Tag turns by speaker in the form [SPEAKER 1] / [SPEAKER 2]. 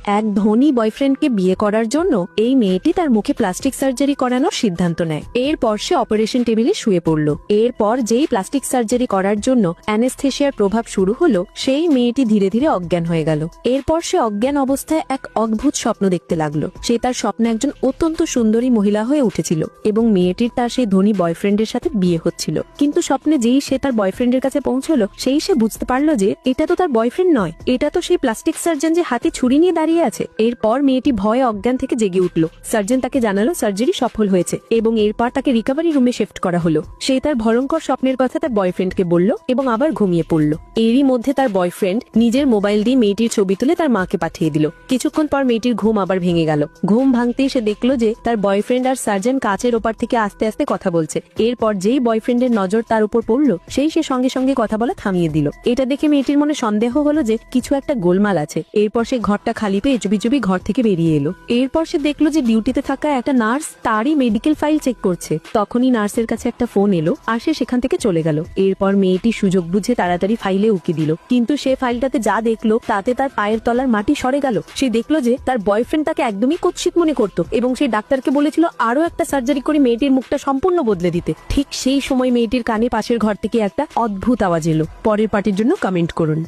[SPEAKER 1] এক ধনী বয়ফ্রেন্ডকে বিয়ে করার জন্য এই মেয়েটি তার মুখে প্লাস্টিক সার্জারি করানোর সিদ্ধান্ত নেয়। এরপর সে অপারেশন টেবিলে শুয়ে পড়ল। এরপর যেই প্লাস্টিক সার্জারি করার জন্য অ্যানেস্থেশিয়ার প্রভাব শুরু হলো, সেই মেয়েটি ধীরে ধীরে অজ্ঞান হয়ে গেল। এরপর সে অজ্ঞান অবস্থায় এক অদ্ভুত স্বপ্ন দেখতে লাগলো। সে তার স্বপ্নে একজন অত্যন্ত সুন্দরী মহিলা হয়ে উঠেছিল এবং মেয়েটির তার সেই ধনী বয়ফ্রেন্ডের সাথে বিয়ে হচ্ছিল। কিন্তু স্বপ্নে যেই সে তার বয়ফ্রেন্ডের কাছে পৌঁছলো, সেই সে বুঝতে পারলো যে এটা তো তার বয়ফ্রেন্ড নয়, এটা তো সেই প্লাস্টিক সার্জন যে হাতে ছুরি নিয়ে দাঁড়িয়ে আছে। এরপর মেয়েটি ভয়ে অজ্ঞান থেকে জেগে উঠল। সার্জন তাকে জানালো সার্জারি সফল হয়েছে এবং এরপর তাকে রিকভারি রুমে শিফট করা হলো। সে তার ভয়ঙ্কর স্বপ্নের কথা তার বয়ফ্রেন্ডকে বলল এবং আবার ঘুমিয়ে পড়ল। এরই মধ্যে তার বয়ফ্রেন্ড নিজের মোবাইল দিয়ে মেয়েটির ছবি তুলে তার মাকে পাঠিয়ে দিল। কিছুক্ষণ পর মেয়েটির ঘুম আবার ভেঙে গেল। ঘুম ভাঙতেই সে দেখলো যে তার বয়ফ্রেন্ড আর সার্জন কাচের ওপার থেকে আস্তে আস্তে কথা বলছে। এরপর যেই বয়ফ্রেন্ডের নজর তার উপর পড়লো, সেই সে সঙ্গে সঙ্গে কথা বলা থামিয়ে দিল। এটা দেখে মেয়েটির মনে সন্দেহ হলো যে কিছু একটা গোলমাল আছে। এরপর সে ঘরটা খালি পেয়ে চুপি চুপি ঘর থেকে বেরিয়ে এলো। এরপর সে দেখলো যে ডিউটিতে থাকা একটা নার্স তারই মেডিকেল ফাইল চেক করছে। তখনই নার্সের কাছে একটা ফোন এলো আর সে সেখান থেকে চলে গেল। এরপর মেয়েটি সুযোগ বুঝে তাড়াতাড়ি ফাইলে উকি দিল, কিন্তু সে ফাইলটাতে যা দেখলো তাতে তার পায়ের তলার মাটি সরে গেল। সে দেখলো যে তার বয়ফ্রেন্ড তাকে একদমই কুৎসিত মনে করতো এবং সেই ডাক্তারকে বলেছিল আরো একটা সার্জারি করে মেয়েটির মুখটা সম্পূর্ণ বদলে দিতে। ঠিক সেই সময় মেয়েটির কানে পাশের ঘর থেকে একটা অদ্ভুত আওয়াজ এলো। পরের পার্টির জন্য কমেন্ট করুন।